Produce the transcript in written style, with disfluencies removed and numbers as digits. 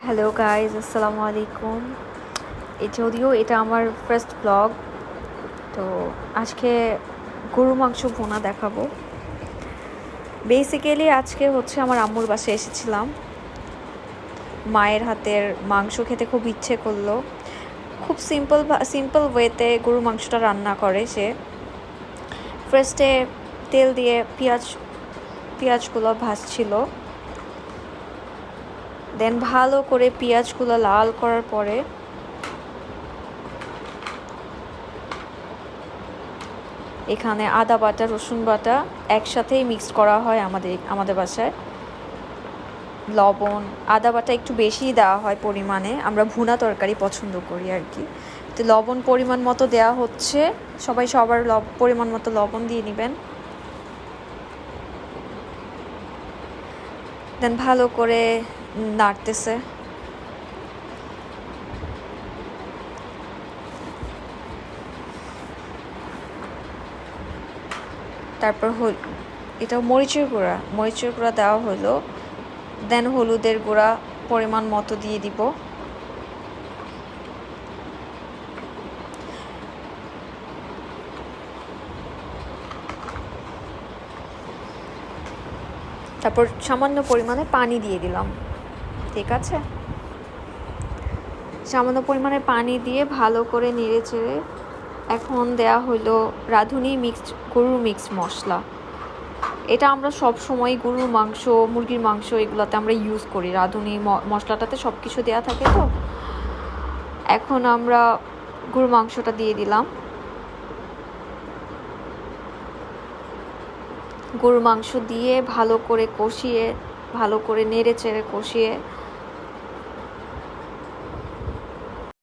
Hello guys, আসসালামু আলাইকুম। যদিও এটা আমার ফার্স্ট ব্লগ, তো আজকে গরু মাংস ভুনা দেখাবো। বেসিক্যালি আজকে হচ্ছে আমার আম্মুর বাসায় এসেছিলাম, মায়ের হাতের মাংস খেতে খুব ইচ্ছে করলো। খুব সিম্পল ওয়েতে গরু মাংসটা রান্না করে সে। ফার্স্টে তেল দিয়ে পেঁয়াজগুলো ভাজছিল, দেন ভালো করে পেঁয়াজগুলো লাল করার পরে এখানে আদা বাটা রসুন বাটা একসাথেই মিক্সড করা হয় আমাদের বাসায়। লবণ, আদা বাটা একটু বেশিই দেওয়া হয় পরিমাণে, আমরা ভুনা তরকারি পছন্দ করি আর কি। তো লবণ পরিমাণ মতো দেওয়া হচ্ছে, সবাই সবার পরিমাণ মতো লবণ দিয়ে নেবেন। দেন ভালো করে নাড়তেছে। তারপর এটা মরিচের গুঁড়া দেওয়া হলো। দেন হলুদের গুঁড়া পরিমাণ মতো দিয়ে দিব। তারপর সামান্য পরিমাণে পানি দিয়ে দিলাম। ঠিক আছে, সামান্য পরিমাণে পানি দিয়ে ভালো করে নেড়ে চেড়ে এখন দেয়া হলো রাঁধুনি গরুর মিক্সড মশলা। এটা আমরা সব সময় গরুর মাংস, মুরগির মাংস এগুলোতে আমরা ইউজ করি। রাঁধুনি মশলাটাতে সব কিছু দেওয়া থাকে। তো এখন আমরা গরুর মাংসটা দিয়ে দিলাম। গরুর মাংস দিয়ে ভালো করে নেড়ে চেড়ে কষিয়ে